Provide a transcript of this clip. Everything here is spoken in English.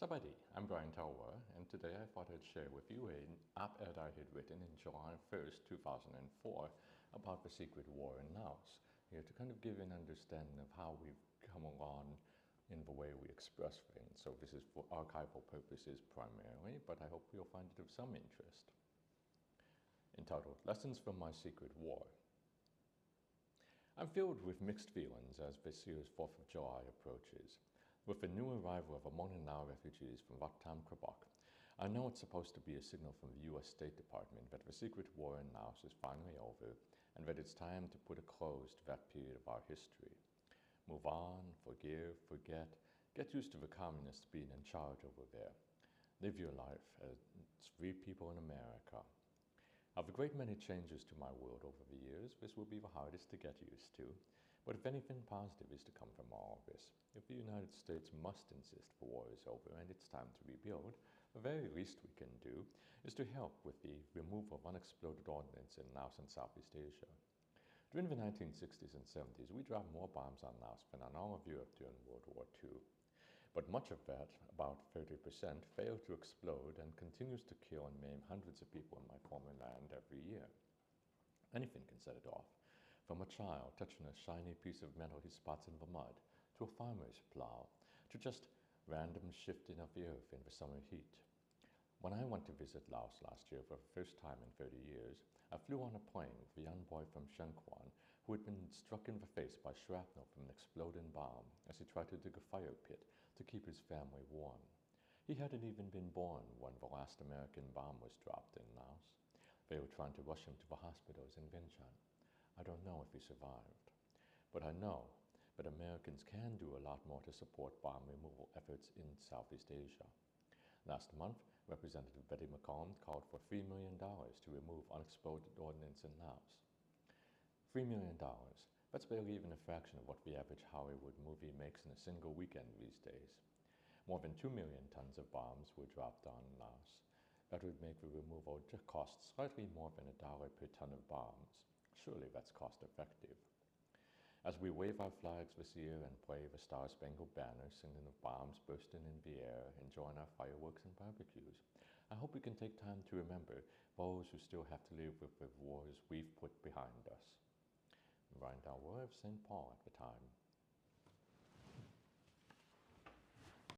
Sabadi, I'm Brian Talwar, and today I thought I'd share with you an op-ed I had written in July 1st, 2004 about the secret war in Laos, here to kind of give an understanding of how we've come along in the way we express things. So this is for archival purposes primarily, but I hope you'll find it of some interest. Entitled, Lessons from My Secret War. I'm filled with mixed feelings as this year's 4th of July approaches. With the new arrival of among Lao refugees from Vaktam Krabak, I know it's supposed to be a signal from the U.S. State Department that the secret war in Laos is finally over and that it's time to put a close to that period of our history. Move on, forgive, forget, get used to the communists being in charge over there. Live your life as free people in America. Of a great many changes to my world over the years, this will be the hardest to get used to. But if anything positive is to come from all of this, if the United States must insist the war is over and it's time to rebuild, the very least we can do is to help with the removal of unexploded ordnance in Laos and Southeast Asia. During the 1960s and 70s, we dropped more bombs on Laos than on all of Europe during World War II. But much of that, about 30%, failed to explode and continues to kill and maim hundreds of people in my former land every year. Anything can set it off, from a child touching a shiny piece of metal he spots in the mud, to a farmer's plow, to just random shifting of the earth in the summer heat. When I went to visit Laos last year for the first time in 30 years, I flew on a plane with a young boy from Shenzhen who had been struck in the face by shrapnel from an exploding bomb as he tried to dig a fire pit to keep his family warm. He hadn't even been born when the last American bomb was dropped in Laos. They were trying to rush him to the hospitals in Vientiane. I don't know if he survived, but I know that Americans can do a lot more to support bomb removal efforts in Southeast Asia. Last month, Representative Betty McCollum called for $3 million to remove unexploded ordnance in Laos. $3 million. That's barely even a fraction of what the average Hollywood movie makes in a single weekend these days. More than 2 million tons of bombs were dropped on Laos. That would make the removal cost slightly more than $1 per ton of bombs. Surely that's cost effective. As we wave our flags this year and play the Star-Spangled Banner, singing of bombs bursting in the air, enjoying our fireworks and barbecues, I hope we can take time to remember those who still have to live with the wars we've put behind us. Brian Talwar of St. Paul at the time.